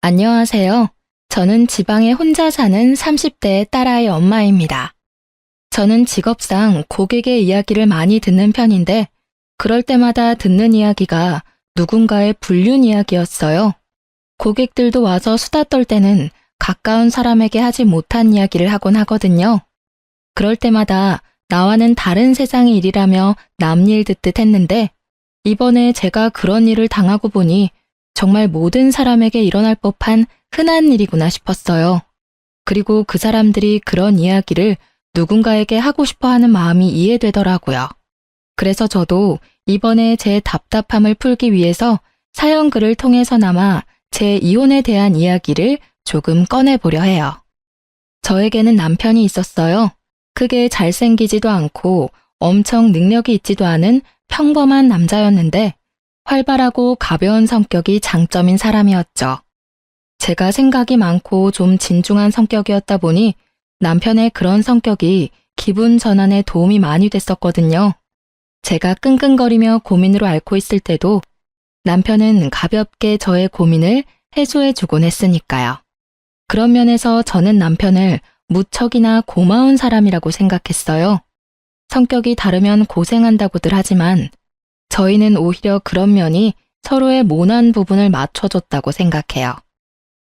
안녕하세요. 저는 지방에 혼자 사는 30대 딸아이 엄마입니다. 저는 직업상 고객의 이야기를 많이 듣는 편인데, 그럴 때마다 듣는 이야기가 누군가의 불륜 이야기였어요. 고객들도 와서 수다 떨 때는 가까운 사람에게 하지 못한 이야기를 하곤 하거든요. 그럴 때마다 나와는 다른 세상의 일이라며 남일 듣듯 했는데, 이번에 제가 그런 일을 당하고 보니 정말 모든 사람에게 일어날 법한 흔한 일이구나 싶었어요. 그리고 그 사람들이 그런 이야기를 누군가에게 하고 싶어 하는 마음이 이해되더라고요. 그래서 저도 이번에 제 답답함을 풀기 위해서 사연글을 통해서나마 제 이혼에 대한 이야기를 조금 꺼내보려 해요. 저에게는 남편이 있었어요. 크게 잘생기지도 않고 엄청 능력이 있지도 않은 평범한 남자였는데 활발하고 가벼운 성격이 장점인 사람이었죠. 제가 생각이 많고 좀 진중한 성격이었다 보니 남편의 그런 성격이 기분 전환에 도움이 많이 됐었거든요. 제가 끙끙거리며 고민으로 앓고 있을 때도 남편은 가볍게 저의 고민을 해소해주곤 했으니까요. 그런 면에서 저는 남편을 무척이나 고마운 사람이라고 생각했어요. 성격이 다르면 고생한다고들 하지만 저희는 오히려 그런 면이 서로의 모난 부분을 맞춰줬다고 생각해요.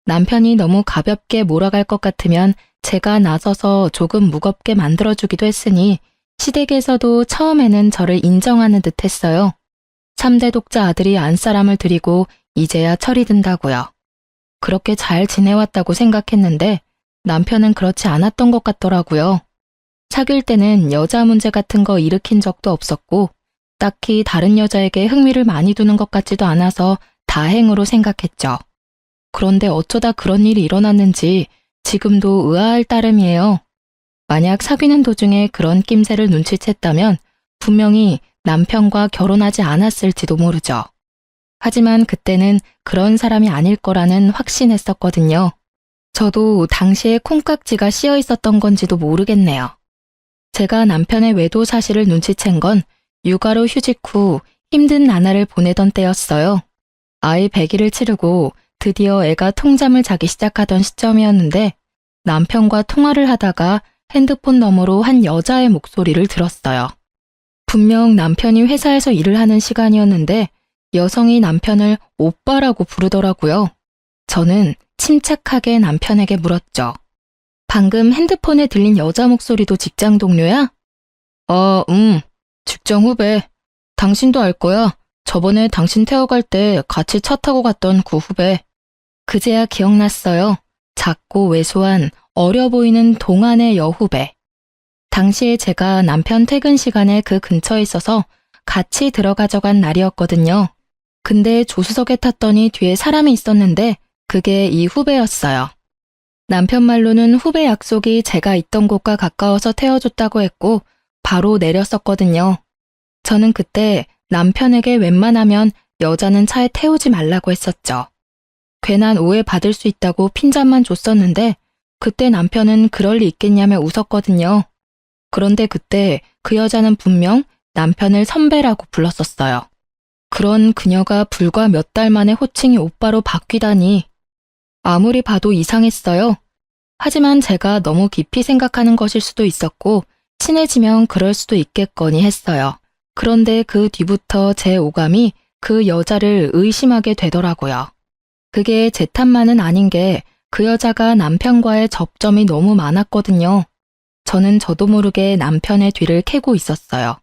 남편이 너무 가볍게 몰아갈 것 같으면 제가 나서서 조금 무겁게 만들어주기도 했으니 시댁에서도 처음에는 저를 인정하는 듯 했어요. 3대 독자 아들이 안사람을 들이고 이제야 철이 든다고요. 그렇게 잘 지내왔다고 생각했는데 남편은 그렇지 않았던 것 같더라고요. 사귈 때는 여자 문제 같은 거 일으킨 적도 없었고 딱히 다른 여자에게 흥미를 많이 두는 것 같지도 않아서 다행으로 생각했죠. 그런데 어쩌다 그런 일이 일어났는지 지금도 의아할 따름이에요. 만약 사귀는 도중에 그런 낌새를 눈치챘다면 분명히 남편과 결혼하지 않았을지도 모르죠. 하지만 그때는 그런 사람이 아닐 거라는 확신했었거든요. 저도 당시에 콩깍지가 씌어 있었던 건지도 모르겠네요. 제가 남편의 외도 사실을 눈치챈 건 육아로 휴직 후 힘든 나날을 보내던 때였어요. 아이 100일을 치르고 드디어 애가 통잠을 자기 시작하던 시점이었는데 남편과 통화를 하다가 핸드폰 너머로 한 여자의 목소리를 들었어요. 분명 남편이 회사에서 일을 하는 시간이었는데 여성이 남편을 오빠라고 부르더라고요. 저는 침착하게 남편에게 물었죠. 방금 핸드폰에 들린 여자 목소리도 직장 동료야? 직장 후배. 당신도 알 거야. 저번에 당신 태워갈 때 같이 차 타고 갔던 그 후배. 그제야 기억났어요. 작고 왜소한 어려 보이는 동안의 여후배. 당시에 제가 남편 퇴근 시간에 그 근처에 있어서 같이 들어가져간 날이었거든요. 근데 조수석에 탔더니 뒤에 사람이 있었는데 그게 이 후배였어요. 남편 말로는 후배 약속이 제가 있던 곳과 가까워서 태워줬다고 했고 바로 내렸었거든요. 저는 그때 남편에게 웬만하면 여자는 차에 태우지 말라고 했었죠. 괜한 오해 받을 수 있다고 핀잔만 줬었는데 그때 남편은 그럴 리 있겠냐며 웃었거든요. 그런데 그때 그 여자는 분명 남편을 선배라고 불렀었어요. 그런 그녀가 불과 몇 달 만에 호칭이 오빠로 바뀌다니 아무리 봐도 이상했어요. 하지만 제가 너무 깊이 생각하는 것일 수도 있었고 친해지면 그럴 수도 있겠거니 했어요. 그런데 그 뒤부터 제 오감이 그 여자를 의심하게 되더라고요. 그게 제 탓만은 아닌 게 그 여자가 남편과의 접점이 너무 많았거든요. 저는 저도 모르게 남편의 뒤를 캐고 있었어요.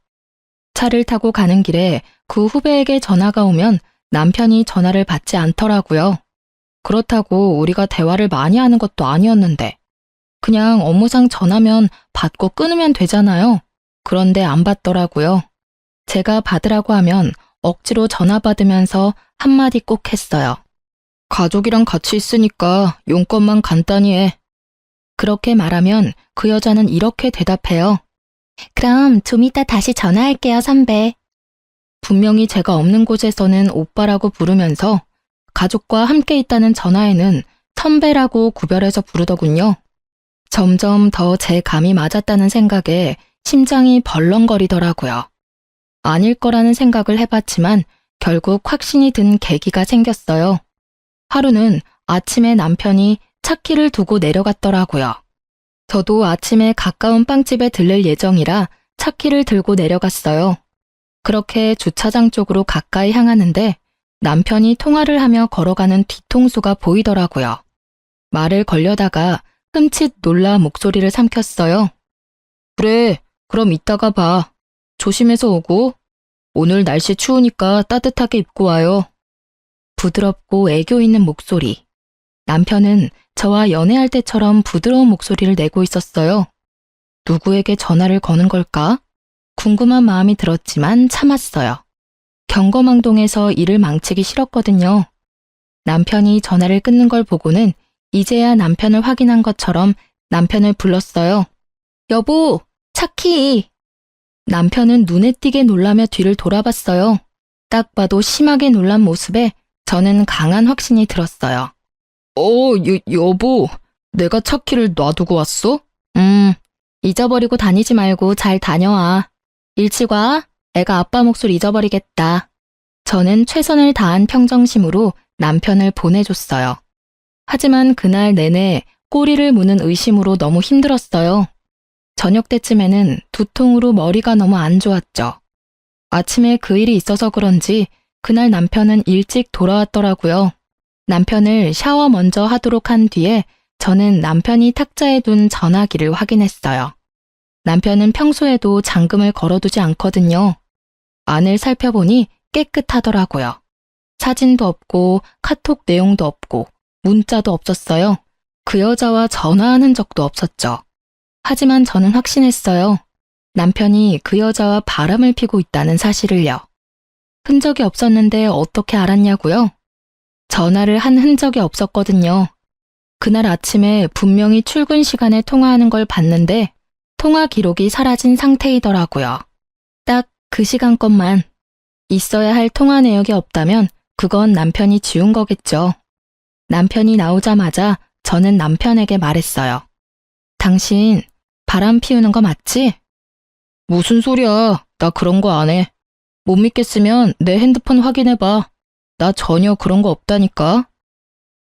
차를 타고 가는 길에 그 후배에게 전화가 오면 남편이 전화를 받지 않더라고요. 그렇다고 우리가 대화를 많이 하는 것도 아니었는데 그냥 업무상 전화면 받고 끊으면 되잖아요. 그런데 안 받더라고요. 제가 받으라고 하면 억지로 전화 받으면서 한마디 꼭 했어요. 가족이랑 같이 있으니까 용건만 간단히 해. 그렇게 말하면 그 여자는 이렇게 대답해요. 그럼 좀 이따 다시 전화할게요, 선배. 분명히 제가 없는 곳에서는 오빠라고 부르면서 가족과 함께 있다는 전화에는 선배라고 구별해서 부르더군요. 점점 더 제 감이 맞았다는 생각에 심장이 벌렁거리더라고요. 아닐 거라는 생각을 해봤지만 결국 확신이 든 계기가 생겼어요. 하루는 아침에 남편이 차 키를 두고 내려갔더라고요. 저도 아침에 가까운 빵집에 들릴 예정이라 차 키를 들고 내려갔어요. 그렇게 주차장 쪽으로 가까이 향하는데 남편이 통화를 하며 걸어가는 뒤통수가 보이더라고요. 말을 걸려다가 흠칫 놀라 목소리를 삼켰어요. 그래, 그럼 이따가 봐. 조심해서 오고. 오늘 날씨 추우니까 따뜻하게 입고 와요. 부드럽고 애교 있는 목소리. 남편은 저와 연애할 때처럼 부드러운 목소리를 내고 있었어요. 누구에게 전화를 거는 걸까? 궁금한 마음이 들었지만 참았어요. 경거망동해서 일을 망치기 싫었거든요. 남편이 전화를 끊는 걸 보고는 이제야 남편을 확인한 것처럼 남편을 불렀어요. 여보, 차키! 남편은 눈에 띄게 놀라며 뒤를 돌아봤어요. 딱 봐도 심하게 놀란 모습에 저는 강한 확신이 들었어요. 여보, 내가 차키를 놔두고 왔어? 잊어버리고 다니지 말고 잘 다녀와. 일찍 와. 애가 아빠 몫을 잊어버리겠다. 저는 최선을 다한 평정심으로 남편을 보내줬어요. 하지만 그날 내내 꼬리를 무는 의심으로 너무 힘들었어요. 저녁 때쯤에는 두통으로 머리가 너무 안 좋았죠. 아침에 그 일이 있어서 그런지 그날 남편은 일찍 돌아왔더라고요. 남편을 샤워 먼저 하도록 한 뒤에 저는 남편이 탁자에 둔 전화기를 확인했어요. 남편은 평소에도 잠금을 걸어두지 않거든요. 안을 살펴보니 깨끗하더라고요. 사진도 없고 카톡 내용도 없고 문자도 없었어요. 그 여자와 전화하는 적도 없었죠. 하지만 저는 확신했어요. 남편이 그 여자와 바람을 피고 있다는 사실을요. 흔적이 없었는데 어떻게 알았냐고요? 전화를 한 흔적이 없었거든요. 그날 아침에 분명히 출근 시간에 통화하는 걸 봤는데 통화 기록이 사라진 상태이더라고요. 딱 그 시간 것만. 있어야 할 통화 내역이 없다면 그건 남편이 지운 거겠죠. 남편이 나오자마자 저는 남편에게 말했어요. 당신 바람 피우는 거 맞지? 무슨 소리야. 나 그런 거 안 해. 못 믿겠으면 내 핸드폰 확인해봐. 나 전혀 그런 거 없다니까.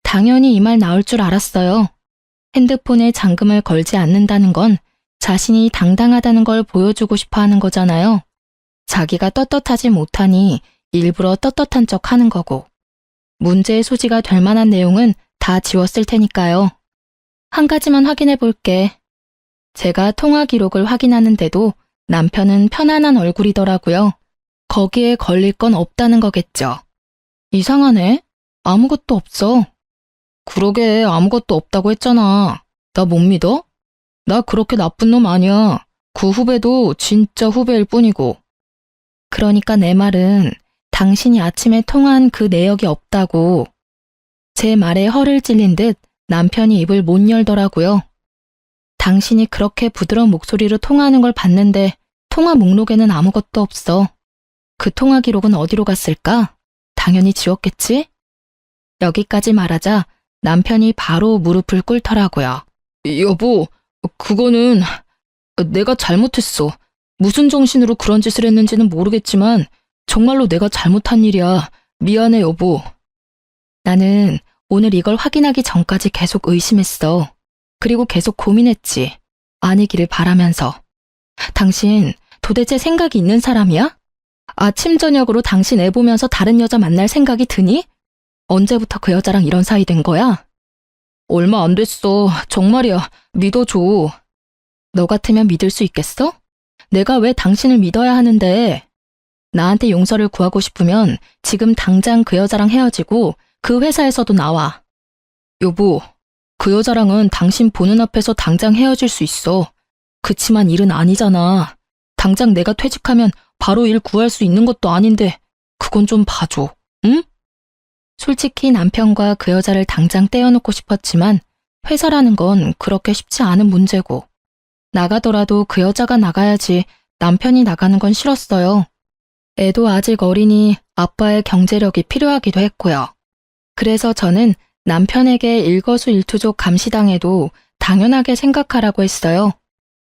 당연히 이 말 나올 줄 알았어요. 핸드폰에 잠금을 걸지 않는다는 건 자신이 당당하다는 걸 보여주고 싶어 하는 거잖아요. 자기가 떳떳하지 못하니 일부러 떳떳한 척 하는 거고. 문제의 소지가 될 만한 내용은 다 지웠을 테니까요. 한 가지만 확인해 볼게. 제가 통화 기록을 확인하는데도 남편은 편안한 얼굴이더라고요. 거기에 걸릴 건 없다는 거겠죠. 이상하네. 아무것도 없어. 그러게 아무것도 없다고 했잖아. 나 못 믿어? 나 그렇게 나쁜 놈 아니야. 그 후배도 진짜 후배일 뿐이고. 그러니까 내 말은 당신이 아침에 통화한 그 내역이 없다고. 제 말에 허를 찔린 듯 남편이 입을 못 열더라고요. 당신이 그렇게 부드러운 목소리로 통화하는 걸 봤는데 통화 목록에는 아무것도 없어. 그 통화 기록은 어디로 갔을까? 당연히 지웠겠지? 여기까지 말하자 남편이 바로 무릎을 꿇더라고요. 여보, 그거는 내가 잘못했어. 무슨 정신으로 그런 짓을 했는지는 모르겠지만 정말로 내가 잘못한 일이야. 미안해, 여보. 나는 오늘 이걸 확인하기 전까지 계속 의심했어. 그리고 계속 고민했지. 아니기를 바라면서. 당신 도대체 생각이 있는 사람이야? 아침 저녁으로 당신 애 보면서 다른 여자 만날 생각이 드니? 언제부터 그 여자랑 이런 사이 된 거야? 얼마 안 됐어. 정말이야. 믿어줘. 너 같으면 믿을 수 있겠어? 내가 왜 당신을 믿어야 하는데? 나한테 용서를 구하고 싶으면 지금 당장 그 여자랑 헤어지고 그 회사에서도 나와. 여보, 그 여자랑은 당신 보는 앞에서 당장 헤어질 수 있어. 그치만 일은 아니잖아. 당장 내가 퇴직하면 바로 일 구할 수 있는 것도 아닌데 그건 좀 봐줘, 응? 솔직히 남편과 그 여자를 당장 떼어놓고 싶었지만 회사라는 건 그렇게 쉽지 않은 문제고 나가더라도 그 여자가 나가야지 남편이 나가는 건 싫었어요. 애도 아직 어리니 아빠의 경제력이 필요하기도 했고요. 그래서 저는 남편에게 일거수일투족 감시당해도 당연하게 생각하라고 했어요.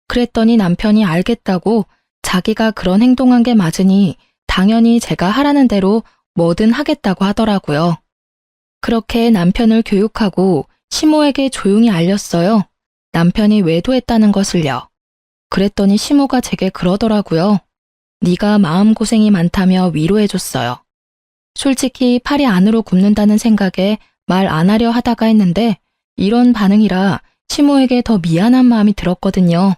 그랬더니 남편이 알겠다고 자기가 그런 행동한 게 맞으니 당연히 제가 하라는 대로 뭐든 하겠다고 하더라고요. 그렇게 남편을 교육하고 시모에게 조용히 알렸어요. 남편이 외도했다는 것을요. 그랬더니 시모가 제게 그러더라고요. 네가 마음고생이 많다며 위로해줬어요. 솔직히 팔이 안으로 굽는다는 생각에 말 안 하려 하다가 했는데 이런 반응이라 시모에게 더 미안한 마음이 들었거든요.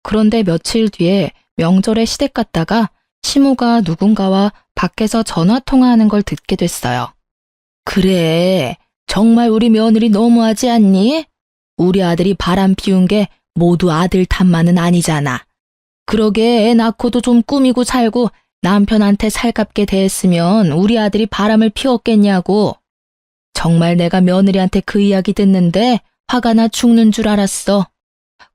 그런데 며칠 뒤에 명절에 시댁 갔다가 시모가 누군가와 밖에서 전화 통화하는 걸 듣게 됐어요. 그래, 정말 우리 며느리 너무하지 않니? 우리 아들이 바람 피운 게 모두 아들 탓만은 아니잖아. 그러게 애 낳고도 좀 꾸미고 살고 남편한테 살갑게 대했으면 우리 아들이 바람을 피웠겠냐고. 정말 내가 며느리한테 그 이야기 듣는데 화가 나 죽는 줄 알았어.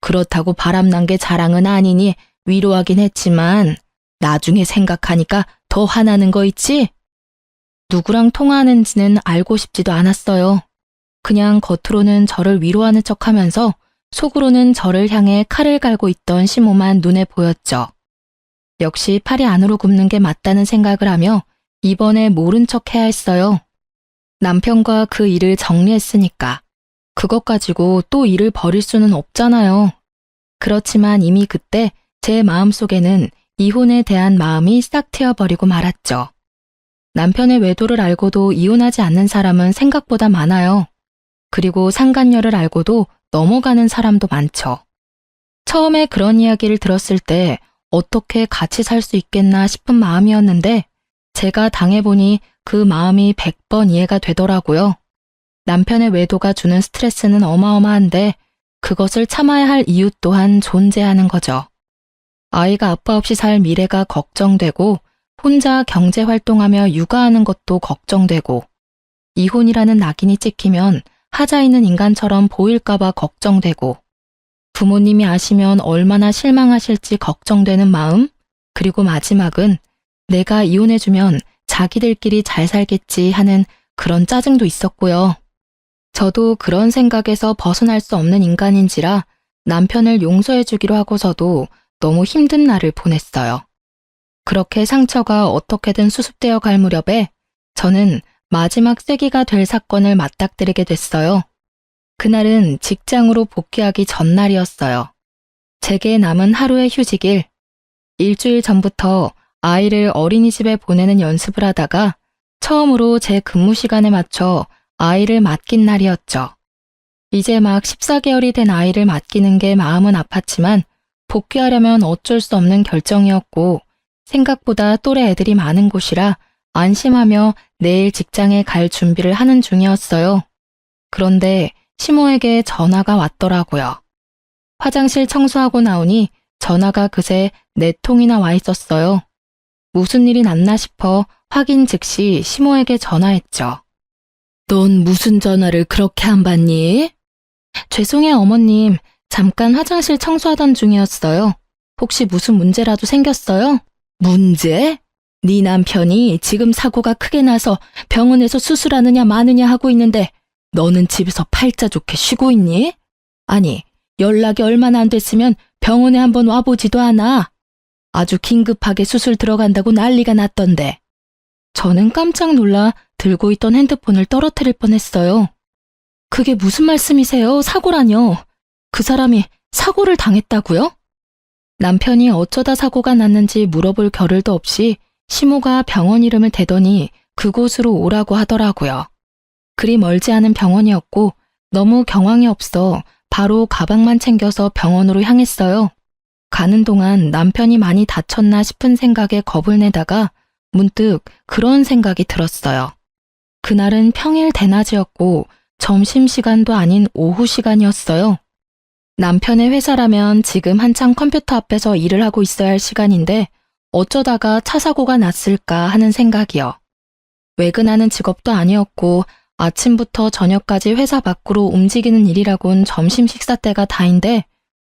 그렇다고 바람난 게 자랑은 아니니 위로하긴 했지만 나중에 생각하니까 더 화나는 거 있지? 누구랑 통화하는지는 알고 싶지도 않았어요. 그냥 겉으로는 저를 위로하는 척하면서 속으로는 저를 향해 칼을 갈고 있던 시모만 눈에 보였죠. 역시 팔이 안으로 굽는 게 맞다는 생각을 하며 이번에 모른 척 해야 했어요. 남편과 그 일을 정리했으니까. 그것 가지고 또 일을 벌일 수는 없잖아요. 그렇지만 이미 그때 제 마음속에는 이혼에 대한 마음이 싹 트여버리고 말았죠. 남편의 외도를 알고도 이혼하지 않는 사람은 생각보다 많아요. 그리고 상간녀를 알고도 넘어가는 사람도 많죠. 처음에 그런 이야기를 들었을 때 어떻게 같이 살 수 있겠나 싶은 마음이었는데 제가 당해보니 그 마음이 100번 이해가 되더라고요. 남편의 외도가 주는 스트레스는 어마어마한데 그것을 참아야 할 이유 또한 존재하는 거죠. 아이가 아빠 없이 살 미래가 걱정되고 혼자 경제활동하며 육아하는 것도 걱정되고 이혼이라는 낙인이 찍히면 하자 있는 인간처럼 보일까봐 걱정되고 부모님이 아시면 얼마나 실망하실지 걱정되는 마음, 그리고 마지막은 내가 이혼해주면 자기들끼리 잘 살겠지 하는 그런 짜증도 있었고요. 저도 그런 생각에서 벗어날 수 없는 인간인지라 남편을 용서해주기로 하고서도 너무 힘든 날을 보냈어요. 그렇게 상처가 어떻게든 수습되어 갈 무렵에 저는 마지막 쐐기가 될 사건을 맞닥뜨리게 됐어요. 그날은 직장으로 복귀하기 전날이었어요. 제게 남은 하루의 휴직일. 일주일 전부터 아이를 어린이집에 보내는 연습을 하다가 처음으로 제 근무 시간에 맞춰 아이를 맡긴 날이었죠. 이제 막 14개월이 된 아이를 맡기는 게 마음은 아팠지만 복귀하려면 어쩔 수 없는 결정이었고 생각보다 또래 애들이 많은 곳이라 안심하며 내일 직장에 갈 준비를 하는 중이었어요. 그런데 시모에게 전화가 왔더라고요. 화장실 청소하고 나오니 전화가 그새 4통이나 와 있었어요. 무슨 일이 났나 싶어 확인 즉시 시모에게 전화했죠. 넌 무슨 전화를 그렇게 안 받니? 죄송해요, 어머님. 잠깐 화장실 청소하던 중이었어요. 혹시 무슨 문제라도 생겼어요? 문제? 네 남편이 지금 사고가 크게 나서 병원에서 수술하느냐 마느냐 하고 있는데 너는 집에서 팔자 좋게 쉬고 있니? 아니, 연락이 얼마나 안 됐으면 병원에 한번 와보지도 않아. 아주 긴급하게 수술 들어간다고 난리가 났던데. 저는 깜짝 놀라 들고 있던 핸드폰을 떨어뜨릴 뻔했어요. 그게 무슨 말씀이세요? 사고라뇨. 그 사람이 사고를 당했다고요? 남편이 어쩌다 사고가 났는지 물어볼 겨를도 없이 시모가 병원 이름을 대더니 그곳으로 오라고 하더라고요. 그리 멀지 않은 병원이었고 너무 경황이 없어 바로 가방만 챙겨서 병원으로 향했어요. 가는 동안 남편이 많이 다쳤나 싶은 생각에 겁을 내다가 문득 그런 생각이 들었어요. 그날은 평일 대낮이었고 점심시간도 아닌 오후 시간이었어요. 남편의 회사라면 지금 한창 컴퓨터 앞에서 일을 하고 있어야 할 시간인데 어쩌다가 차 사고가 났을까 하는 생각이요. 외근하는 직업도 아니었고 아침부터 저녁까지 회사 밖으로 움직이는 일이라곤 점심 식사 때가 다인데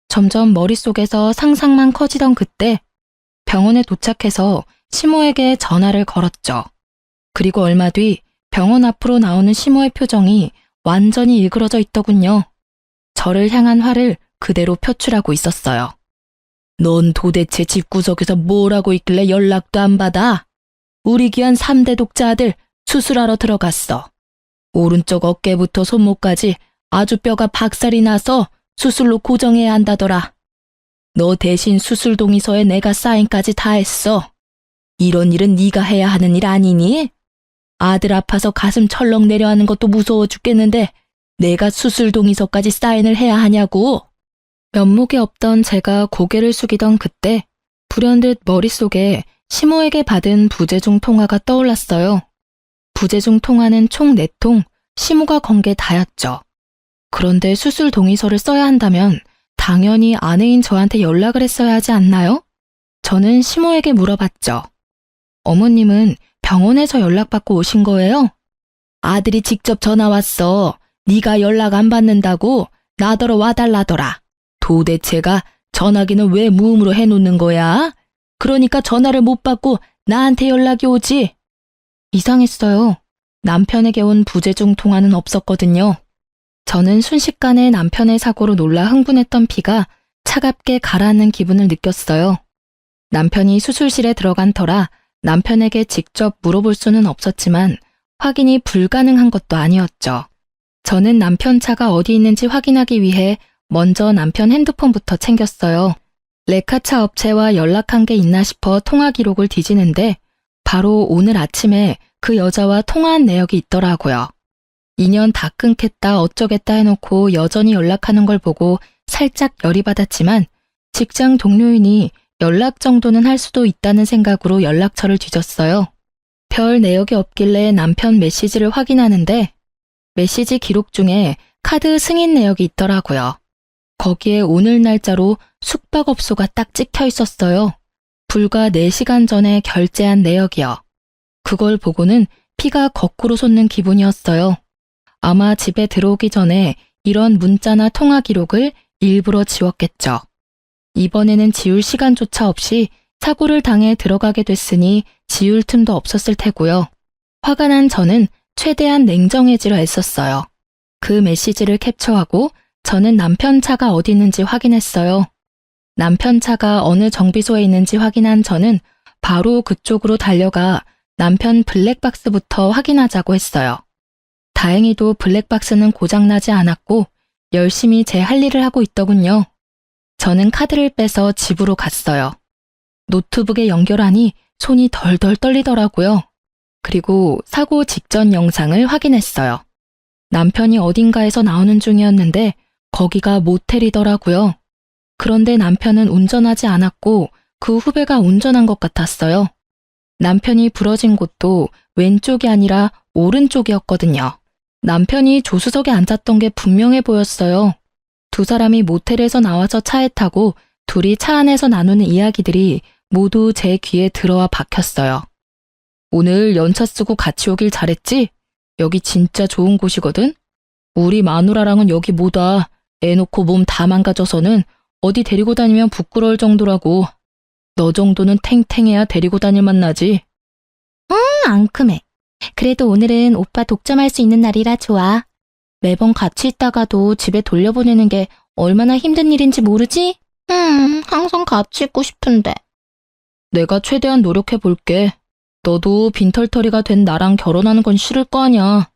점점 머릿속에서 상상만 커지던 그때 병원에 도착해서 시모에게 전화를 걸었죠. 그리고 얼마 뒤 병원 앞으로 나오는 시모의 표정이 완전히 일그러져 있더군요. 저를 향한 화를 그대로 표출하고 있었어요. 넌 도대체 집구석에서 뭘 하고 있길래 연락도 안 받아? 우리 귀한 3대 독자 아들 수술하러 들어갔어. 오른쪽 어깨부터 손목까지 아주 뼈가 박살이 나서 수술로 고정해야 한다더라. 너 대신 수술 동의서에 내가 사인까지 다 했어. 이런 일은 네가 해야 하는 일 아니니? 아들 아파서 가슴 철렁 내려하는 것도 무서워 죽겠는데 내가 수술 동의서까지 사인을 해야 하냐고. 면목이 없던 제가 고개를 숙이던 그때 불현듯 머릿속에 시모에게 받은 부재중 통화가 떠올랐어요. 부재중 통화는 총 4통, 시모가 건 게 다였죠. 그런데 수술 동의서를 써야 한다면 당연히 아내인 저한테 연락을 했어야 하지 않나요? 저는 시모에게 물어봤죠. 어머님은 병원에서 연락받고 오신 거예요? 아들이 직접 전화 왔어. 네가 연락 안 받는다고 나더러 와달라더라. 도대체가 전화기는 왜 무음으로 해놓는 거야? 그러니까 전화를 못 받고 나한테 연락이 오지. 이상했어요. 남편에게 온 부재중 통화는 없었거든요. 저는 순식간에 남편의 사고로 놀라 흥분했던 피가 차갑게 가라앉는 기분을 느꼈어요. 남편이 수술실에 들어간 터라 남편에게 직접 물어볼 수는 없었지만 확인이 불가능한 것도 아니었죠. 저는 남편 차가 어디 있는지 확인하기 위해 먼저 남편 핸드폰부터 챙겼어요. 레카차 업체와 연락한 게 있나 싶어 통화 기록을 뒤지는데 바로 오늘 아침에 그 여자와 통화한 내역이 있더라고요. 인연 다 끊겠다 어쩌겠다 해놓고 여전히 연락하는 걸 보고 살짝 열이 받았지만 직장 동료이니 연락 정도는 할 수도 있다는 생각으로 연락처를 뒤졌어요. 별 내역이 없길래 남편 메시지를 확인하는데 메시지 기록 중에 카드 승인 내역이 있더라고요. 거기에 오늘 날짜로 숙박업소가 딱 찍혀 있었어요. 불과 4시간 전에 결제한 내역이요. 그걸 보고는 피가 거꾸로 솟는 기분이었어요. 아마 집에 들어오기 전에 이런 문자나 통화 기록을 일부러 지웠겠죠. 이번에는 지울 시간조차 없이 사고를 당해 들어가게 됐으니 지울 틈도 없었을 테고요. 화가 난 저는 최대한 냉정해지려 애썼어요. 그 메시지를 캡처하고 저는 남편 차가 어디 있는지 확인했어요. 남편 차가 어느 정비소에 있는지 확인한 저는 바로 그쪽으로 달려가 남편 블랙박스부터 확인하자고 했어요. 다행히도 블랙박스는 고장나지 않았고 열심히 제 할 일을 하고 있더군요. 저는 카드를 빼서 집으로 갔어요. 노트북에 연결하니 손이 덜덜 떨리더라고요. 그리고 사고 직전 영상을 확인했어요. 남편이 어딘가에서 나오는 중이었는데 거기가 모텔이더라고요. 그런데 남편은 운전하지 않았고 그 후배가 운전한 것 같았어요. 남편이 부러진 곳도 왼쪽이 아니라 오른쪽이었거든요. 남편이 조수석에 앉았던 게 분명해 보였어요. 두 사람이 모텔에서 나와서 차에 타고 둘이 차 안에서 나누는 이야기들이 모두 제 귀에 들어와 박혔어요. 오늘 연차 쓰고 같이 오길 잘했지? 여기 진짜 좋은 곳이거든? 우리 마누라랑은 여기 못 와. 애 놓고 몸 다 망가져서는 어디 데리고 다니면 부끄러울 정도라고. 너 정도는 탱탱해야 데리고 다닐 만나지. 앙큼해. 그래도 오늘은 오빠 독점할 수 있는 날이라 좋아. 매번 같이 있다가도 집에 돌려보내는 게 얼마나 힘든 일인지 모르지? 항상 같이 있고 싶은데. 내가 최대한 노력해볼게. 너도 빈털터리가 된 나랑 결혼하는 건 싫을 거 아냐.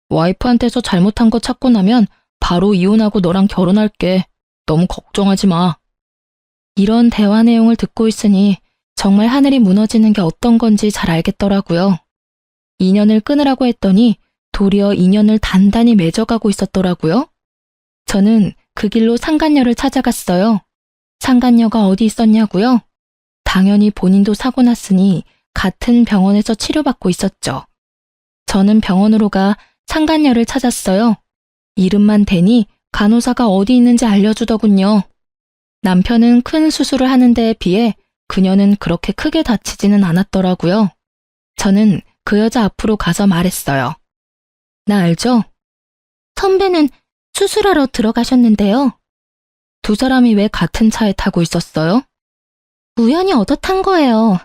와이프한테서 잘못한 거 찾고 나면 바로 이혼하고 너랑 결혼할게. 너무 걱정하지 마. 이런 대화 내용을 듣고 있으니 정말 하늘이 무너지는 게 어떤 건지 잘 알겠더라고요. 인연을 끊으라고 했더니 도리어 인연을 단단히 맺어가고 있었더라고요. 저는 그 길로 상간녀를 찾아갔어요. 상간녀가 어디 있었냐고요? 당연히 본인도 사고 났으니 같은 병원에서 치료받고 있었죠. 저는 병원으로 가 상간녀를 찾았어요. 이름만 대니 간호사가 어디 있는지 알려주더군요. 남편은 큰 수술을 하는 데에 비해 그녀는 그렇게 크게 다치지는 않았더라고요. 저는 그 여자 앞으로 가서 말했어요. 나 알죠? 선배는 수술하러 들어가셨는데요. 두 사람이 왜 같은 차에 타고 있었어요? 우연히 얻어 탄 거예요.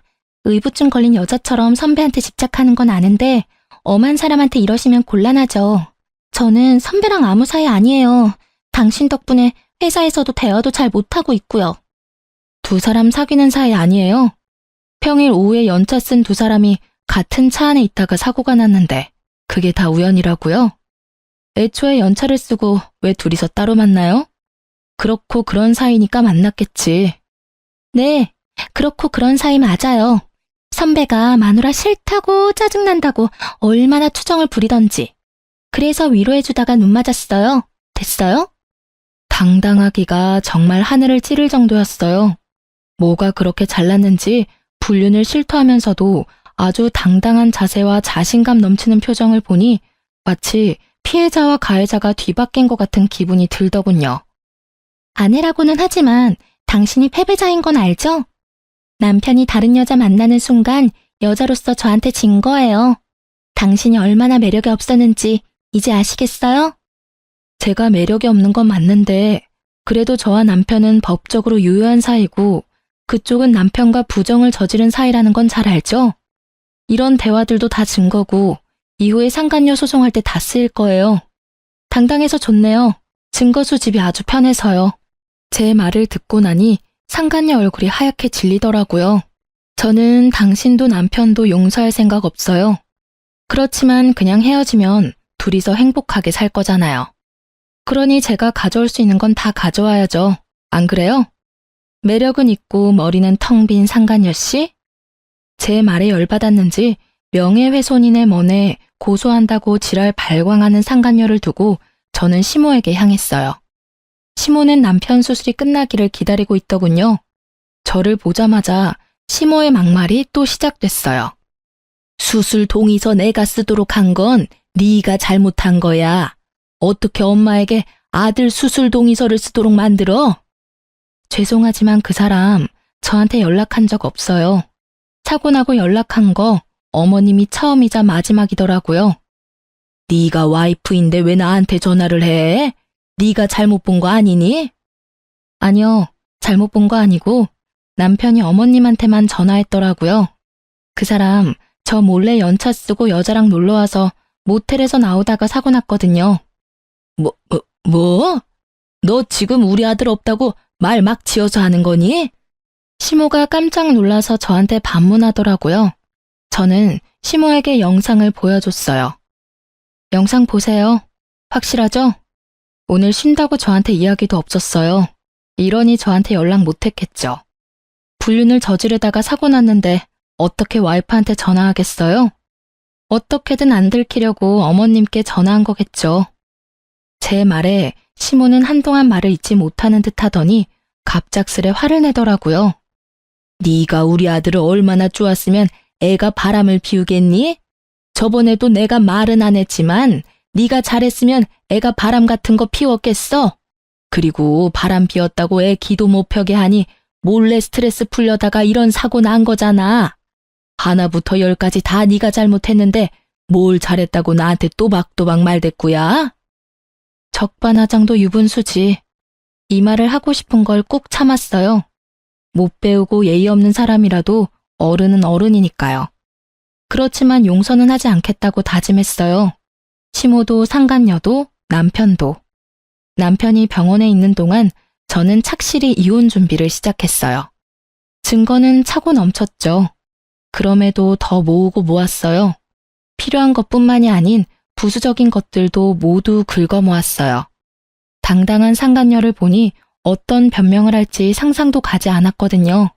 의부증 걸린 여자처럼 선배한테 집착하는 건 아는데 엄한 사람한테 이러시면 곤란하죠. 저는 선배랑 아무 사이 아니에요. 당신 덕분에 회사에서도 대화도 잘 못하고 있고요. 두 사람 사귀는 사이 아니에요? 평일 오후에 연차 쓴 두 사람이 같은 차 안에 있다가 사고가 났는데 그게 다 우연이라고요? 애초에 연차를 쓰고 왜 둘이서 따로 만나요? 그렇고 그런 사이니까 만났겠지. 네, 그렇고 그런 사이 맞아요. 선배가 마누라 싫다고 짜증난다고 얼마나 투정을 부리던지. 그래서 위로해주다가 눈 맞았어요. 됐어요? 당당하기가 정말 하늘을 찌를 정도였어요. 뭐가 그렇게 잘났는지 불륜을 실토하면서도 아주 당당한 자세와 자신감 넘치는 표정을 보니 마치 피해자와 가해자가 뒤바뀐 것 같은 기분이 들더군요. 아내라고는 하지만 당신이 패배자인 건 알죠? 남편이 다른 여자 만나는 순간 여자로서 저한테 진 거예요. 당신이 얼마나 매력이 없었는지 이제 아시겠어요? 제가 매력이 없는 건 맞는데 그래도 저와 남편은 법적으로 유효한 사이고 그쪽은 남편과 부정을 저지른 사이라는 건 잘 알죠? 이런 대화들도 다 증거고 이후에 상간녀 소송할 때 다 쓰일 거예요. 당당해서 좋네요. 증거 수집이 아주 편해서요. 제 말을 듣고 나니 상간녀 얼굴이 하얗게 질리더라고요. 저는 당신도 남편도 용서할 생각 없어요. 그렇지만 그냥 헤어지면 둘이서 행복하게 살 거잖아요. 그러니 제가 가져올 수 있는 건 다 가져와야죠. 안 그래요? 매력은 있고 머리는 텅 빈 상간녀 씨? 제 말에 열받았는지 명예훼손인의 먼에 고소한다고 지랄 발광하는 상간녀를 두고 저는 시모에게 향했어요. 시모는 남편 수술이 끝나기를 기다리고 있더군요. 저를 보자마자 시모의 막말이 또 시작됐어요. 수술 동의서 내가 쓰도록 한 건 네가 잘못한 거야. 어떻게 엄마에게 아들 수술 동의서를 쓰도록 만들어? 죄송하지만 그 사람 저한테 연락한 적 없어요. 사고 나고 연락한 거 어머님이 처음이자 마지막이더라고요. 네가 와이프인데 왜 나한테 전화를 해? 네가 잘못 본 거 아니니? 아니요, 잘못 본 거 아니고 남편이 어머님한테만 전화했더라고요. 그 사람 저 몰래 연차 쓰고 여자랑 놀러와서 모텔에서 나오다가 사고 났거든요. 뭐? 너 지금 우리 아들 없다고 말 막 지어서 하는 거니? 시모가 깜짝 놀라서 저한테 반문하더라고요. 저는 시모에게 영상을 보여줬어요. 영상 보세요. 확실하죠? 오늘 쉰다고 저한테 이야기도 없었어요. 이러니 저한테 연락 못했겠죠. 불륜을 저지르다가 사고 났는데 어떻게 와이프한테 전화하겠어요? 어떻게든 안 들키려고 어머님께 전화한 거겠죠. 제 말에 시모는 한동안 말을 잊지 못하는 듯 하더니 갑작스레 화를 내더라고요. 네가 우리 아들을 얼마나 좋았으면 애가 바람을 피우겠니? 저번에도 내가 말은 안 했지만 네가 잘했으면 애가 바람 같은 거 피웠겠어? 그리고 바람 피웠다고 애 기도 못 펴게 하니 몰래 스트레스 풀려다가 이런 사고 난 거잖아. 하나부터 열까지 다 네가 잘못했는데 뭘 잘했다고 나한테 또박또박 말대꾸야? 적반하장도 유분수지. 이 말을 하고 싶은 걸 꾹 참았어요. 못 배우고 예의 없는 사람이라도 어른은 어른이니까요. 그렇지만 용서는 하지 않겠다고 다짐했어요. 시모도 상간녀도 남편도. 남편이 병원에 있는 동안 저는 착실히 이혼 준비를 시작했어요. 증거는 차고 넘쳤죠. 그럼에도 더 모으고 모았어요. 필요한 것뿐만이 아닌 부수적인 것들도 모두 긁어 모았어요. 당당한 상간녀를 보니 어떤 변명을 할지 상상도 가지 않았거든요.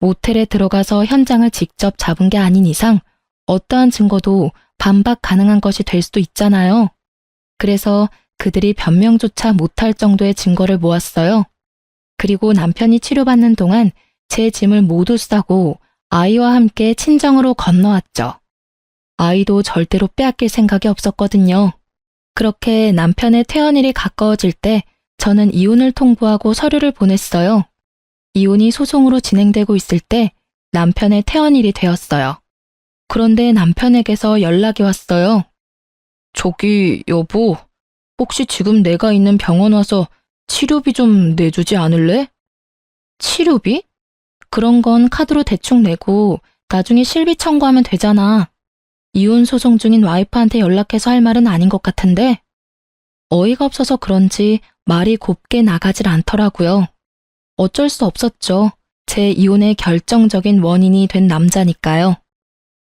모텔에 들어가서 현장을 직접 잡은 게 아닌 이상 어떠한 증거도 반박 가능한 것이 될 수도 있잖아요. 그래서 그들이 변명조차 못할 정도의 증거를 모았어요. 그리고 남편이 치료받는 동안 제 짐을 모두 싸고 아이와 함께 친정으로 건너왔죠. 아이도 절대로 빼앗길 생각이 없었거든요. 그렇게 남편의 퇴원일이 가까워질 때 저는 이혼을 통보하고 서류를 보냈어요. 이혼이 소송으로 진행되고 있을 때 남편의 퇴원일이 되었어요. 그런데 남편에게서 연락이 왔어요. 저기 여보, 혹시 지금 내가 있는 병원 와서 치료비 좀 내주지 않을래? 치료비? 그런 건 카드로 대충 내고 나중에 실비 청구하면 되잖아. 이혼 소송 중인 와이프한테 연락해서 할 말은 아닌 것 같은데 어이가 없어서 그런지 말이 곱게 나가질 않더라고요. 어쩔 수 없었죠. 제 이혼의 결정적인 원인이 된 남자니까요.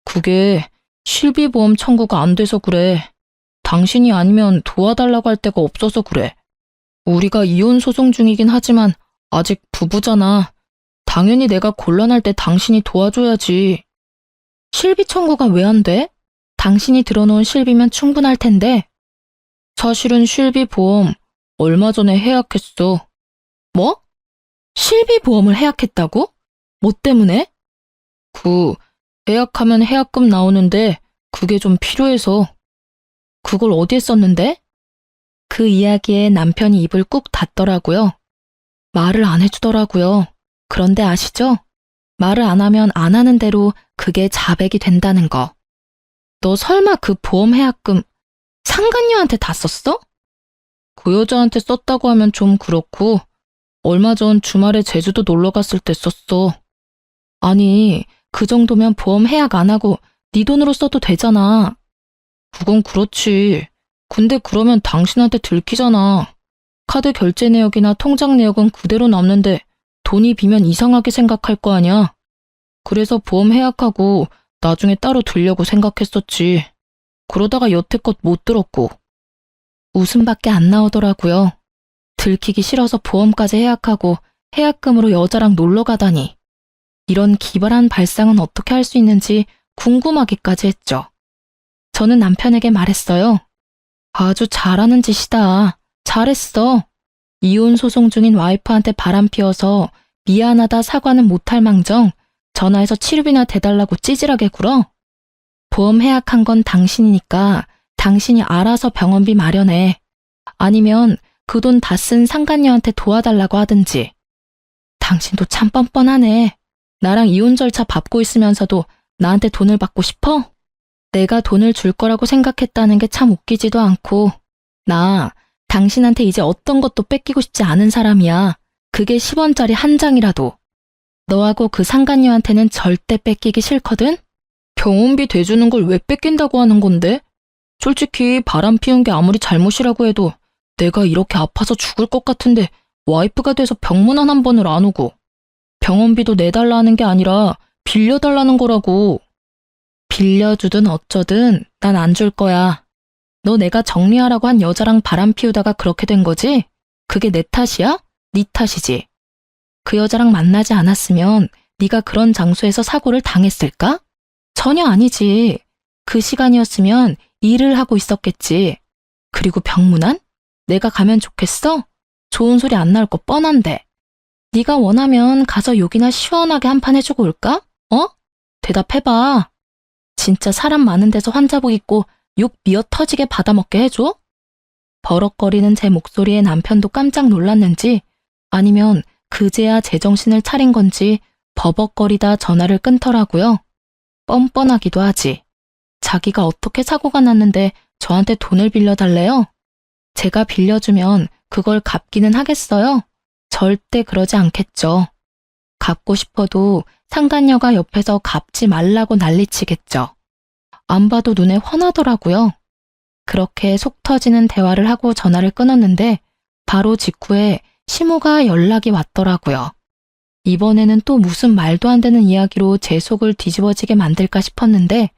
그게 실비보험 청구가 안 돼서 그래. 당신이 아니면 도와달라고 할 데가 없어서 그래. 우리가 이혼 소송 중이긴 하지만 아직 부부잖아. 당연히 내가 곤란할 때 당신이 도와줘야지. 실비 청구가 왜 안 돼? 당신이 들어놓은 실비면 충분할 텐데. 사실은 실비 보험 얼마 전에 해약했어. 뭐? 실비 보험을 해약했다고? 뭐 때문에? 해약하면 해약금 나오는데 그게 좀 필요해서. 그걸 어디에 썼는데? 그 이야기에 남편이 입을 꾹 닫더라고요. 말을 안 해주더라고요. 그런데 아시죠? 말을 안 하면 안 하는 대로 그게 자백이 된다는 거. 너 설마 그 보험 해약금 상간녀한테 다 썼어? 그 여자한테 썼다고 하면 좀 그렇고 얼마 전 주말에 제주도 놀러 갔을 때 썼어. 아니, 그 정도면 보험 해약 안 하고 네 돈으로 써도 되잖아. 그건 그렇지. 근데 그러면 당신한테 들키잖아. 카드 결제 내역이나 통장 내역은 그대로 남는데 돈이 비면 이상하게 생각할 거 아니야. 그래서 보험 해약하고 나중에 따로 들려고 생각했었지. 그러다가 여태껏 못 들었고. 웃음밖에 안 나오더라고요. 들키기 싫어서 보험까지 해약하고 해약금으로 여자랑 놀러 가다니. 이런 기발한 발상은 어떻게 할 수 있는지 궁금하기까지 했죠. 저는 남편에게 말했어요. 아주 잘하는 짓이다. 잘했어. 이혼 소송 중인 와이프한테 바람 피워서 미안하다 사과는 못할 망정 전화해서 치료비나 대달라고 찌질하게 굴어? 보험 해약한 건 당신이니까 당신이 알아서 병원비 마련해. 아니면 그 돈 다 쓴 상간녀한테 도와달라고 하든지. 당신도 참 뻔뻔하네. 나랑 이혼 절차 밟고 있으면서도 나한테 돈을 받고 싶어? 내가 돈을 줄 거라고 생각했다는 게 참 웃기지도 않고. 나 당신한테 이제 어떤 것도 뺏기고 싶지 않은 사람이야. 그게 10원짜리 한 장이라도. 너하고 그 상간녀한테는 절대 뺏기기 싫거든? 병원비 대주는 걸 왜 뺏긴다고 하는 건데? 솔직히 바람 피운 게 아무리 잘못이라고 해도 내가 이렇게 아파서 죽을 것 같은데 와이프가 돼서 병문안 한 번을 안 오고 병원비도 내달라는 게 아니라 빌려달라는 거라고. 빌려주든 어쩌든 난 안 줄 거야. 너 내가 정리하라고 한 여자랑 바람 피우다가 그렇게 된 거지? 그게 내 탓이야? 네 탓이지. 그 여자랑 만나지 않았으면 네가 그런 장소에서 사고를 당했을까? 전혀 아니지. 그 시간이었으면 일을 하고 있었겠지. 그리고 병문안? 내가 가면 좋겠어? 좋은 소리 안 나올 거 뻔한데. 네가 원하면 가서 욕이나 시원하게 한 판 해주고 올까? 어? 대답해봐. 진짜 사람 많은 데서 환자복 입고 욕 미어 터지게 받아먹게 해줘? 버럭거리는 제 목소리에 남편도 깜짝 놀랐는지 아니면 그제야 제정신을 차린 건지 버벅거리다 전화를 끊더라고요. 뻔뻔하기도 하지. 자기가 어떻게 사고가 났는데 저한테 돈을 빌려달래요? 제가 빌려주면 그걸 갚기는 하겠어요? 절대 그러지 않겠죠. 갚고 싶어도 상간녀가 옆에서 갚지 말라고 난리치겠죠. 안 봐도 눈에 훤하더라고요. 그렇게 속 터지는 대화를 하고 전화를 끊었는데 바로 직후에 시모가 연락이 왔더라고요. 이번에는 또 무슨 말도 안 되는 이야기로 제 속을 뒤집어지게 만들까 싶었는데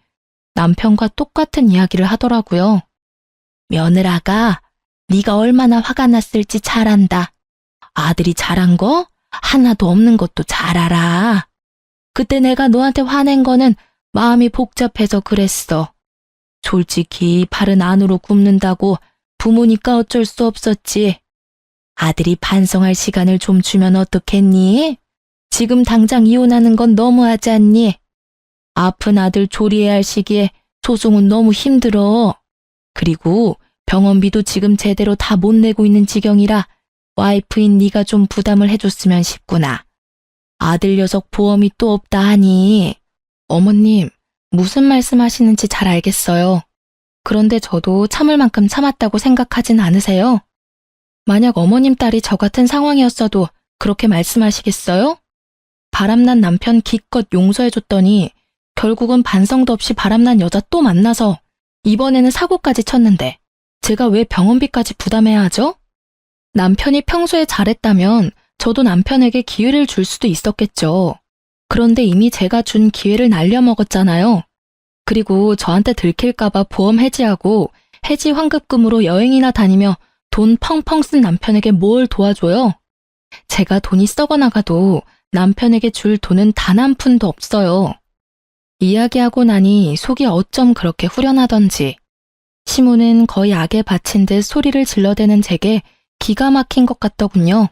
남편과 똑같은 이야기를 하더라고요. 며느라가 네가 얼마나 화가 났을지 잘 안다. 아들이 잘한 거 하나도 없는 것도 잘 알아. 그때 내가 너한테 화낸 거는 마음이 복잡해서 그랬어. 솔직히 발은 안으로 굽는다고 부모니까 어쩔 수 없었지. 아들이 반성할 시간을 좀 주면 어떻겠니? 지금 당장 이혼하는 건 너무하지 않니? 아픈 아들 조리해야 할 시기에 소송은 너무 힘들어. 그리고 병원비도 지금 제대로 다 못 내고 있는 지경이라 와이프인 네가 좀 부담을 해줬으면 싶구나. 아들 녀석 보험이 또 없다 하니. 어머님, 무슨 말씀하시는지 잘 알겠어요. 그런데 저도 참을 만큼 참았다고 생각하진 않으세요? 만약 어머님 딸이 저 같은 상황이었어도 그렇게 말씀하시겠어요? 바람난 남편 기껏 용서해줬더니 결국은 반성도 없이 바람난 여자 또 만나서 이번에는 사고까지 쳤는데 제가 왜 병원비까지 부담해야 하죠? 남편이 평소에 잘했다면 저도 남편에게 기회를 줄 수도 있었겠죠. 그런데 이미 제가 준 기회를 날려먹었잖아요. 그리고 저한테 들킬까봐 보험 해지하고 해지 환급금으로 여행이나 다니며 돈 펑펑 쓴 남편에게 뭘 도와줘요? 제가 돈이 썩어나가도 남편에게 줄 돈은 단 한 푼도 없어요. 이야기하고 나니 속이 어쩜 그렇게 후련하던지. 시모는 거의 악에 바친 듯 소리를 질러대는 제게 기가 막힌 것 같더군요.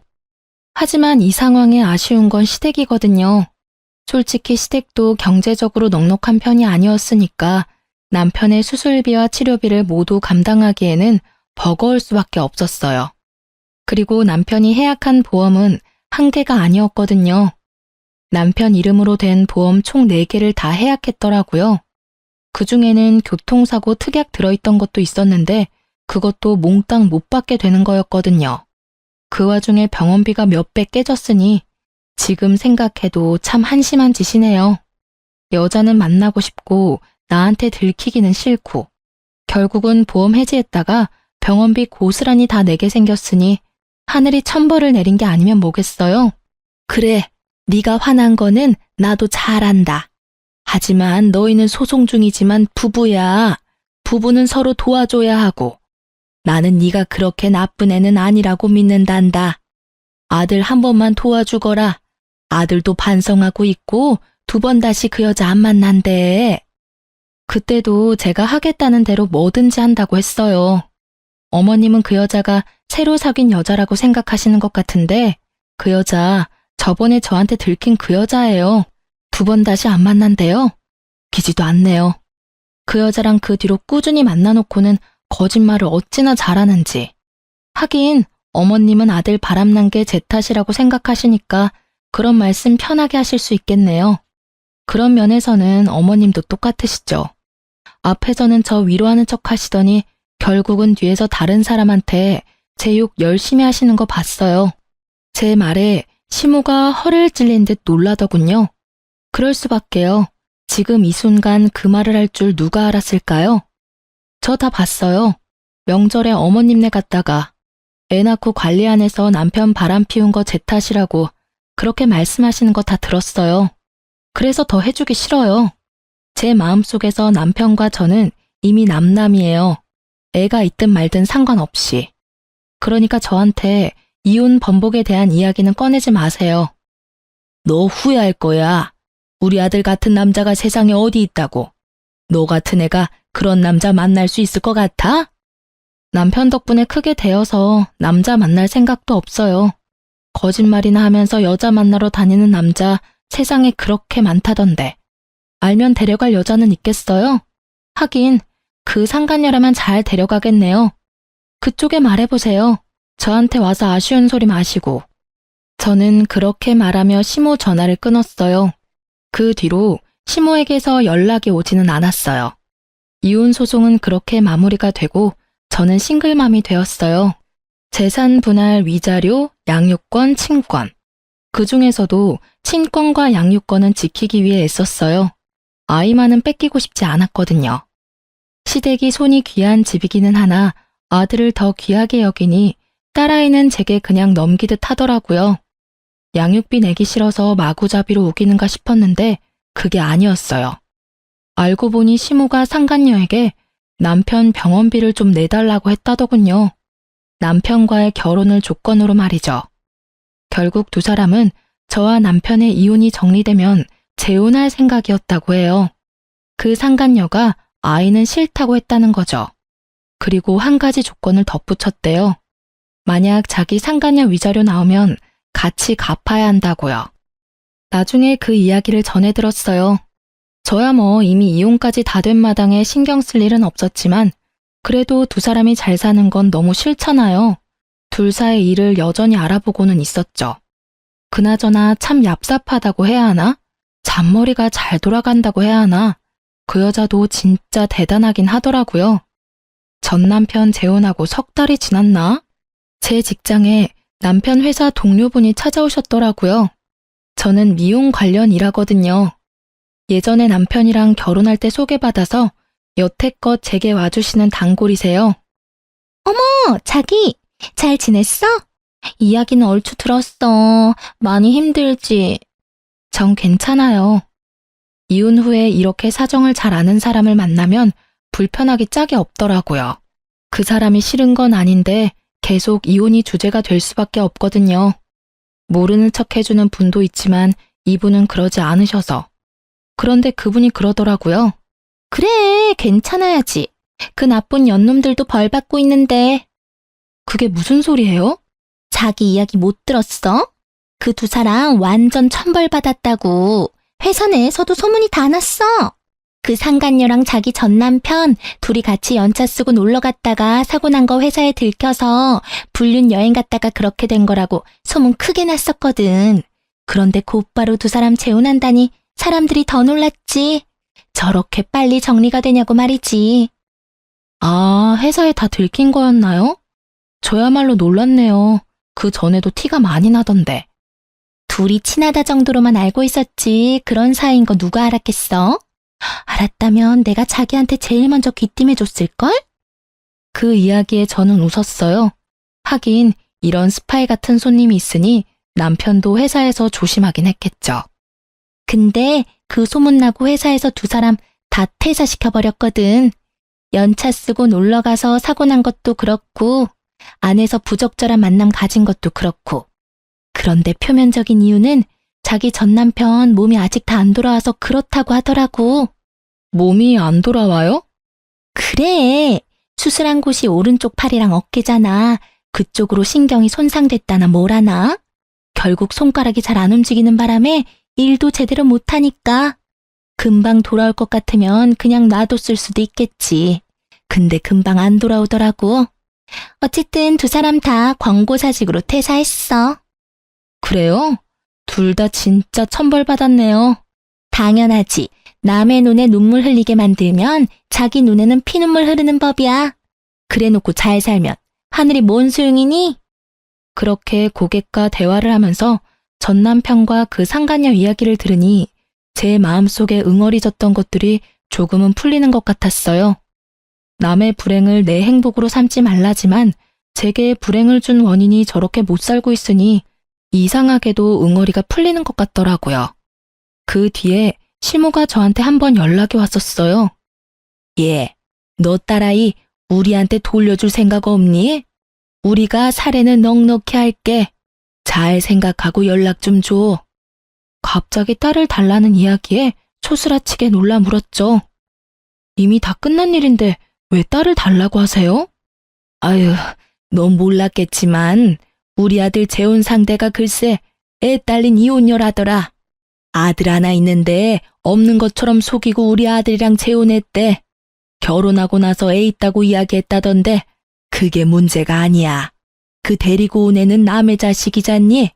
하지만 이 상황에 아쉬운 건 시댁이거든요. 솔직히 시댁도 경제적으로 넉넉한 편이 아니었으니까 남편의 수술비와 치료비를 모두 감당하기에는 버거울 수밖에 없었어요. 그리고 남편이 해약한 보험은 한 개가 아니었거든요. 남편 이름으로 된 보험 총 4개를 다 해약했더라고요. 그중에는 교통사고 특약 들어있던 것도 있었는데 그것도 몽땅 못 받게 되는 거였거든요. 그 와중에 병원비가 몇 배 깨졌으니 지금 생각해도 참 한심한 짓이네요. 여자는 만나고 싶고 나한테 들키기는 싫고 결국은 보험 해지했다가 병원비 고스란히 다 내게 생겼으니 하늘이 천벌을 내린 게 아니면 뭐겠어요? 그래, 네가 화난 거는 나도 잘 안다. 하지만 너희는 소송 중이지만 부부야. 부부는 서로 도와줘야 하고 나는 네가 그렇게 나쁜 애는 아니라고 믿는단다. 아들 한 번만 도와주거라. 아들도 반성하고 있고 2번 다시 그 여자 안 만난대. 그때도 제가 하겠다는 대로 뭐든지 한다고 했어요. 어머님은 그 여자가 새로 사귄 여자라고 생각하시는 것 같은데 그 여자 저번에 저한테 들킨 그 여자예요. 2번 다시 안 만난대요. 기지도 않네요. 그 여자랑 그 뒤로 꾸준히 만나놓고는 거짓말을 어찌나 잘하는지. 하긴 어머님은 아들 바람난 게 제 탓이라고 생각하시니까 그런 말씀 편하게 하실 수 있겠네요. 그런 면에서는 어머님도 똑같으시죠. 앞에서는 저 위로하는 척 하시더니 결국은 뒤에서 다른 사람한테 제 욕 열심히 하시는 거 봤어요. 제 말에 시모가 허를 찔린 듯 놀라더군요. 그럴 수밖에요. 지금 이 순간 그 말을 할 줄 누가 알았을까요? 저 다 봤어요. 명절에 어머님네 갔다가 애 낳고 관리 안 해서 남편 바람 피운 거 제 탓이라고 그렇게 말씀하시는 거 다 들었어요. 그래서 더 해주기 싫어요. 제 마음속에서 남편과 저는 이미 남남이에요. 애가 있든 말든 상관없이. 그러니까 저한테 이혼 번복에 대한 이야기는 꺼내지 마세요. 너 후회할 거야. 우리 아들 같은 남자가 세상에 어디 있다고. 너 같은 애가 그런 남자 만날 수 있을 것 같아? 남편 덕분에 크게 되어서 남자 만날 생각도 없어요. 거짓말이나 하면서 여자 만나러 다니는 남자 세상에 그렇게 많다던데. 알면 데려갈 여자는 있겠어요? 하긴 그 상간녀라면 잘 데려가겠네요. 그쪽에 말해보세요. 저한테 와서 아쉬운 소리 마시고. 저는 그렇게 말하며 시모 전화를 끊었어요. 그 뒤로 시모에게서 연락이 오지는 않았어요. 이혼 소송은 그렇게 마무리가 되고 저는 싱글맘이 되었어요. 재산 분할 위자료, 양육권, 친권. 그 중에서도 친권과 양육권은 지키기 위해 애썼어요. 아이만은 뺏기고 싶지 않았거든요. 시댁이 손이 귀한 집이기는 하나 아들을 더 귀하게 여기니 딸아이는 제게 그냥 넘기듯 하더라고요. 양육비 내기 싫어서 마구잡이로 우기는가 싶었는데 그게 아니었어요. 알고 보니 시모가 상간녀에게 남편 병원비를 좀 내달라고 했다더군요. 남편과의 결혼을 조건으로 말이죠. 결국 두 사람은 저와 남편의 이혼이 정리되면 재혼할 생각이었다고 해요. 그 상간녀가 아이는 싫다고 했다는 거죠. 그리고 한 가지 조건을 덧붙였대요. 만약 자기 상간녀 위자료 나오면 같이 갚아야 한다고요. 나중에 그 이야기를 전해 들었어요. 저야 뭐 이미 이혼까지 다 된 마당에 신경 쓸 일은 없었지만 그래도 두 사람이 잘 사는 건 너무 싫잖아요. 둘 사이 일을 여전히 알아보고는 있었죠. 그나저나 참 얍삽하다고 해야 하나? 잔머리가 잘 돌아간다고 해야 하나? 그 여자도 진짜 대단하긴 하더라고요. 전 남편 재혼하고 석 달이 지났나? 제 직장에 남편 회사 동료분이 찾아오셨더라고요. 저는 미용 관련 일하거든요. 예전에 남편이랑 결혼할 때 소개받아서 여태껏 제게 와주시는 단골이세요. 어머, 자기, 잘 지냈어? 이야기는 얼추 들었어. 많이 힘들지? 전 괜찮아요. 이혼 후에 이렇게 사정을 잘 아는 사람을 만나면 불편하기 짝이 없더라고요. 그 사람이 싫은 건 아닌데 계속 이혼이 주제가 될 수밖에 없거든요. 모르는 척 해주는 분도 있지만 이분은 그러지 않으셔서. 그런데 그분이 그러더라고요. 그래, 괜찮아야지. 그 나쁜 연놈들도 벌 받고 있는데. 그게 무슨 소리예요? 자기 이야기 못 들었어? 그 두 사람 완전 천벌 받았다고. 회사 내에서도 소문이 다 났어. 그 상간녀랑 자기 전 남편 둘이 같이 연차 쓰고 놀러 갔다가 사고 난 거 회사에 들켜서 불륜 여행 갔다가 그렇게 된 거라고 소문 크게 났었거든. 그런데 곧바로 두 사람 재혼한다니 사람들이 더 놀랐지. 저렇게 빨리 정리가 되냐고 말이지. 아, 회사에 다 들킨 거였나요? 저야말로 놀랐네요. 그 전에도 티가 많이 나던데. 둘이 친하다 정도로만 알고 있었지 그런 사이인 거 누가 알았겠어? 알았다면 내가 자기한테 제일 먼저 귀띔해줬을걸? 그 이야기에 저는 웃었어요. 하긴 이런 스파이 같은 손님이 있으니 남편도 회사에서 조심하긴 했겠죠. 근데 그 소문나고 회사에서 두 사람 다 퇴사시켜버렸거든. 연차 쓰고 놀러가서 사고 난 것도 그렇고 안에서 부적절한 만남 가진 것도 그렇고. 그런데 표면적인 이유는 자기 전 남편 몸이 아직 다 안 돌아와서 그렇다고 하더라고. 몸이 안 돌아와요? 그래. 수술한 곳이 오른쪽 팔이랑 어깨잖아. 그쪽으로 신경이 손상됐다나 뭐라나. 결국 손가락이 잘 안 움직이는 바람에 일도 제대로 못하니까. 금방 돌아올 것 같으면 그냥 놔뒀을 수도 있겠지. 근데 금방 안 돌아오더라고. 어쨌든 두 사람 다 권고사직으로 퇴사했어. 그래요? 둘 다 진짜 천벌받았네요. 당연하지. 남의 눈에 눈물 흘리게 만들면 자기 눈에는 피눈물 흐르는 법이야. 그래놓고 잘 살면 하늘이 뭔 소용이니? 그렇게 고객과 대화를 하면서 전 남편과 그 상간녀 이야기를 들으니 제 마음속에 응어리졌던 것들이 조금은 풀리는 것 같았어요. 남의 불행을 내 행복으로 삼지 말라지만 제게 불행을 준 원인이 저렇게 못 살고 있으니 이상하게도 응어리가 풀리는 것 같더라고요. 그 뒤에 시모가 저한테 한번 연락이 왔었어요. 예, 너 딸아이 우리한테 돌려줄 생각 없니? 우리가 사례는 넉넉히 할게. 잘 생각하고 연락 좀 줘. 갑자기 딸을 달라는 이야기에 초스라치게 놀라 물었죠. 이미 다 끝난 일인데 왜 딸을 달라고 하세요? 아유, 넌 몰랐겠지만 우리 아들 재혼 상대가 글쎄 애 딸린 이혼녀라더라. 아들 하나 있는데 없는 것처럼 속이고 우리 아들이랑 재혼했대. 결혼하고 나서 애 있다고 이야기했다던데 그게 문제가 아니야. 그 데리고 온 애는 남의 자식이잖니?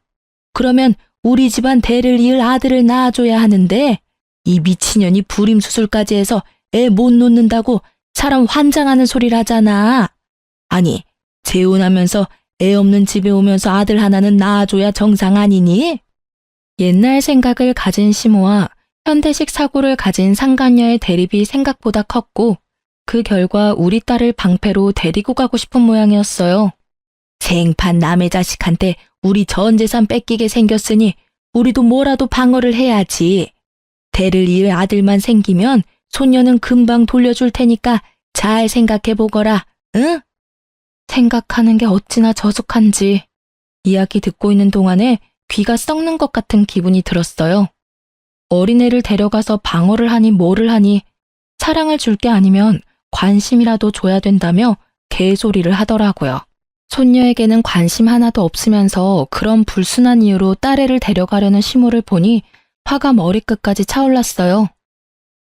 그러면 우리 집안 대를 이을 아들을 낳아줘야 하는데 이 미친년이 불임수술까지 해서 애 못 놓는다고 사람 환장하는 소리를 하잖아. 아니, 재혼하면서 애 없는 집에 오면서 아들 하나는 낳아줘야 정상 아니니? 옛날 생각을 가진 시모와 현대식 사고를 가진 상간녀의 대립이 생각보다 컸고 그 결과 우리 딸을 방패로 데리고 가고 싶은 모양이었어요. 생판 남의 자식한테 우리 전 재산 뺏기게 생겼으니 우리도 뭐라도 방어를 해야지. 대를 이을 아들만 생기면 손녀는 금방 돌려줄 테니까 잘 생각해보거라, 응? 생각하는 게 어찌나 저속한지 이야기 듣고 있는 동안에 귀가 썩는 것 같은 기분이 들었어요. 어린애를 데려가서 방어를 하니 뭐를 하니 사랑을 줄 게 아니면 관심이라도 줘야 된다며 개소리를 하더라고요. 손녀에게는 관심 하나도 없으면서 그런 불순한 이유로 딸애를 데려가려는 시모를 보니 화가 머리끝까지 차올랐어요.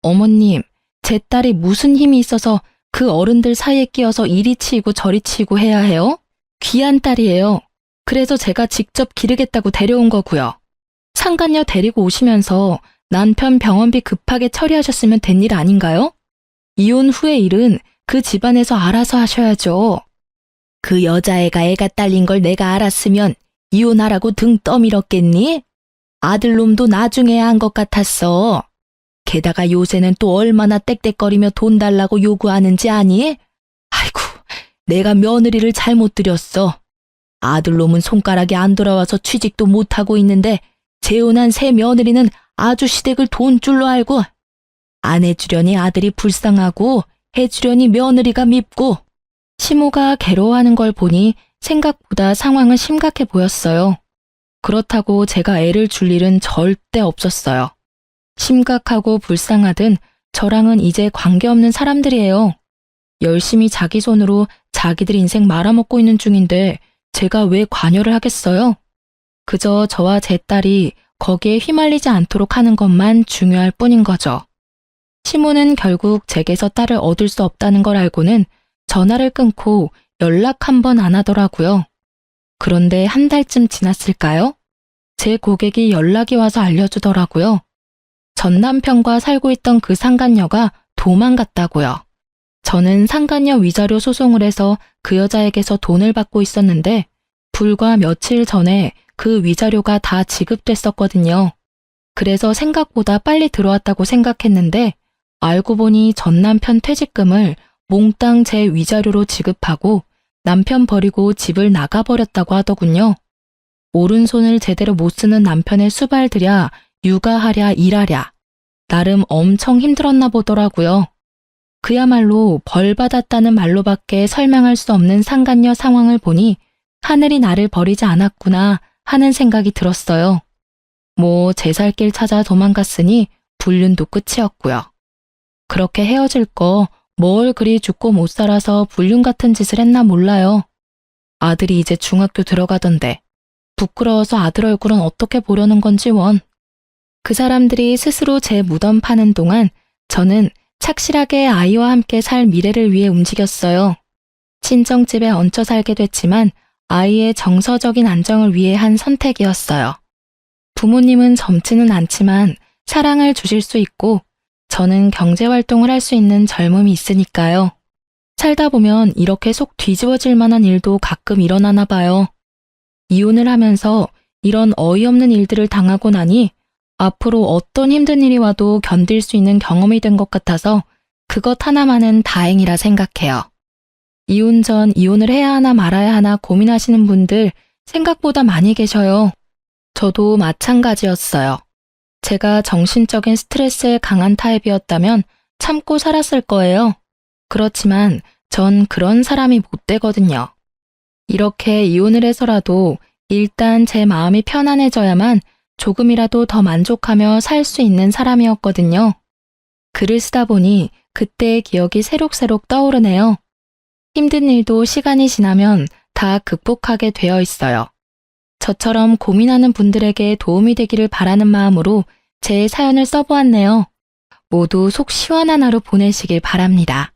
어머님, 제 딸이 무슨 힘이 있어서 그 어른들 사이에 끼어서 이리 치이고 저리 치이고 해야 해요? 귀한 딸이에요. 그래서 제가 직접 기르겠다고 데려온 거고요. 상간녀 데리고 오시면서 남편 병원비 급하게 처리하셨으면 된 일 아닌가요? 이혼 후의 일은 그 집안에서 알아서 하셔야죠. 그 여자애가 애가 딸린 걸 내가 알았으면 이혼하라고 등 떠밀었겠니? 아들놈도 나중에 한 것 같았어. 게다가 요새는 또 얼마나 떽떽거리며 돈 달라고 요구하는지 아니? 아이고, 내가 며느리를 잘못 들였어. 아들놈은 손가락이 안 돌아와서 취직도 못하고 있는데 재혼한 새 며느리는 아주 시댁을 돈줄로 알고 안 해주려니 아들이 불쌍하고 해주려니 며느리가 밉고 시모가 괴로워하는 걸 보니 생각보다 상황은 심각해 보였어요. 그렇다고 제가 애를 줄 일은 절대 없었어요. 심각하고 불쌍하든 저랑은 이제 관계없는 사람들이에요. 열심히 자기 손으로 자기들 인생 말아먹고 있는 중인데 제가 왜 관여를 하겠어요? 그저 저와 제 딸이 거기에 휘말리지 않도록 하는 것만 중요할 뿐인 거죠. 시모는 결국 제게서 딸을 얻을 수 없다는 걸 알고는 전화를 끊고 연락 한 번 안 하더라고요. 그런데 한 달쯤 지났을까요? 제 고객이 연락이 와서 알려주더라고요. 전 남편과 살고 있던 그 상간녀가 도망갔다고요. 저는 상간녀 위자료 소송을 해서 그 여자에게서 돈을 받고 있었는데 불과 며칠 전에 그 위자료가 다 지급됐었거든요. 그래서 생각보다 빨리 들어왔다고 생각했는데 알고 보니 전 남편 퇴직금을 몽땅 제 위자료로 지급하고 남편 버리고 집을 나가버렸다고 하더군요. 오른손을 제대로 못 쓰는 남편의 수발들야 육아하랴 일하랴 나름 엄청 힘들었나 보더라고요. 그야말로 벌 받았다는 말로밖에 설명할 수 없는 상간녀 상황을 보니 하늘이 나를 버리지 않았구나 하는 생각이 들었어요. 뭐 제 살 길 찾아 도망갔으니 불륜도 끝이었고요. 그렇게 헤어질 거 뭘 그리 죽고 못 살아서 불륜 같은 짓을 했나 몰라요. 아들이 이제 중학교 들어가던데 부끄러워서 아들 얼굴은 어떻게 보려는 건지 원. 그 사람들이 스스로 제 무덤 파는 동안 저는 착실하게 아이와 함께 살 미래를 위해 움직였어요. 친정집에 얹혀 살게 됐지만 아이의 정서적인 안정을 위해 한 선택이었어요. 부모님은 젊지는 않지만 사랑을 주실 수 있고 저는 경제활동을 할 수 있는 젊음이 있으니까요. 살다 보면 이렇게 속 뒤집어질 만한 일도 가끔 일어나나 봐요. 이혼을 하면서 이런 어이없는 일들을 당하고 나니 앞으로 어떤 힘든 일이 와도 견딜 수 있는 경험이 된 것 같아서 그것 하나만은 다행이라 생각해요. 이혼 전 이혼을 해야 하나 말아야 하나 고민하시는 분들 생각보다 많이 계셔요. 저도 마찬가지였어요. 제가 정신적인 스트레스에 강한 타입이었다면 참고 살았을 거예요. 그렇지만 전 그런 사람이 못 되거든요. 이렇게 이혼을 해서라도 일단 제 마음이 편안해져야만 조금이라도 더 만족하며 살 수 있는 사람이었거든요. 글을 쓰다 보니 그때의 기억이 새록새록 떠오르네요. 힘든 일도 시간이 지나면 다 극복하게 되어 있어요. 저처럼 고민하는 분들에게 도움이 되기를 바라는 마음으로 제 사연을 써보았네요. 모두 속 시원한 하루 보내시길 바랍니다.